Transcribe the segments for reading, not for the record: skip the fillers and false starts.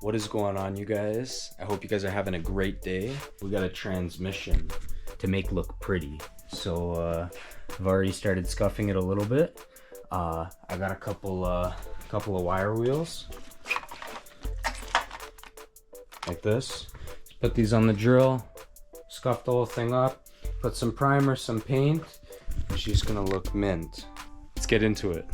What is going on, you guys? I hope you guys are having a great day. We got a transmission to make look pretty. So I've already started scuffing it a little bit. I got a couple of wire wheels like this. Just put these on the drill, scuff the whole thing up, put some primer, some paint, and she's gonna look mint. Let's get into it.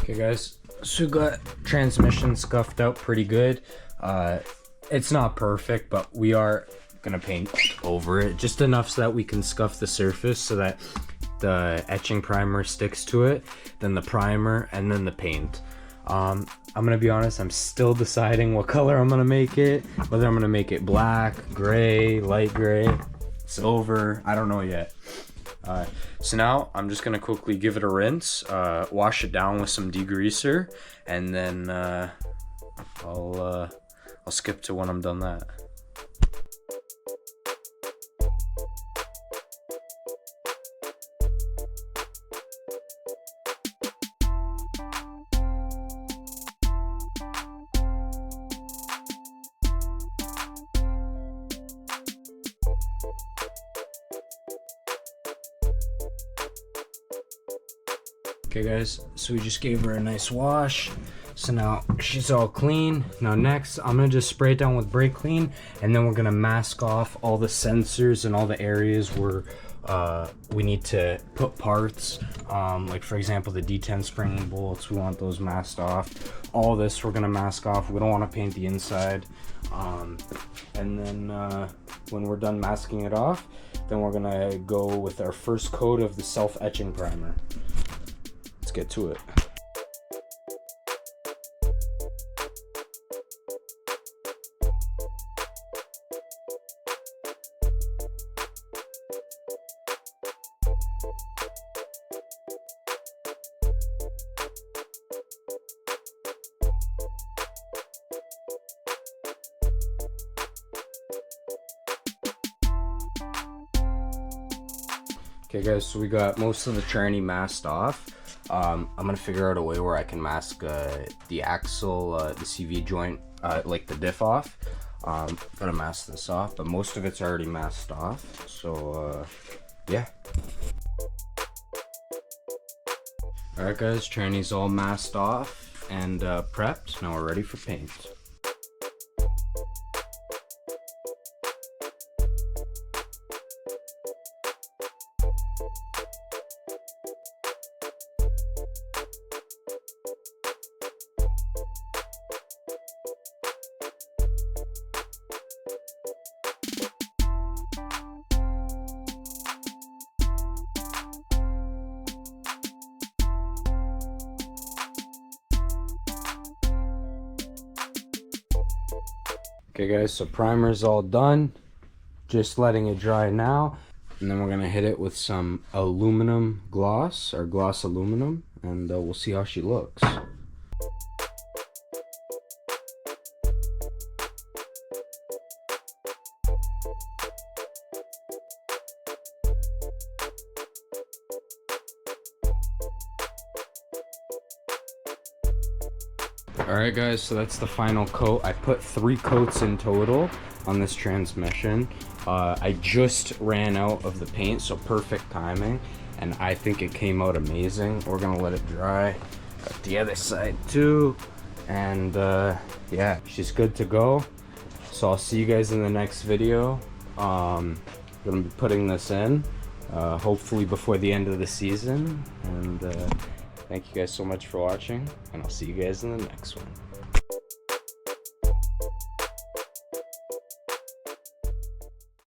Okay guys, so we got transmission scuffed out pretty good. It's not perfect, but we are gonna paint over it just enough so that we can scuff the surface so that the etching primer sticks to it, then the primer, and then the paint. I'm gonna be honest, I'm still deciding what color I'm gonna make it, whether I'm gonna make it black, gray, light gray, silver, I don't know yet. So now I'm just gonna quickly give it a rinse, wash it down with some degreaser, and then I'll skip to when I'm done that. Okay guys, so we just gave her a nice wash, so now she's all clean. Now next, I'm gonna just spray it down with brake clean, and then we're gonna mask off all the sensors and all the areas where we need to put parts. Like for example, the D10 spring bolts, we want those masked off. All this we're gonna mask off. We don't want to paint the inside. And then when we're done masking it off, then we're gonna go with our first coat of the self-etching primer. Let's get to it. Okay guys, so we got most of the tranny masked off. I'm gonna figure out a way where I can mask the axle, the CV joint, like the diff off. Gotta mask this off, but most of it's already masked off, so yeah. Alright guys, tranny's all masked off and prepped. Now we're ready for paint. Okay guys, so primer's all done, just letting it dry now, and then we're gonna hit it with some aluminum gloss, or gloss aluminum, and we'll see how she looks. Alright guys, so that's the final coat. I put 3 coats in total on this transmission. I just ran out of the paint, so perfect timing, and I think it came out amazing. We're gonna let it dry. Got the other side too, and yeah, she's good to go. So I'll see you guys in the next video. I'm gonna be putting this in hopefully before the end of the season, and thank you guys so much for watching, and I'll see you guys in the next one.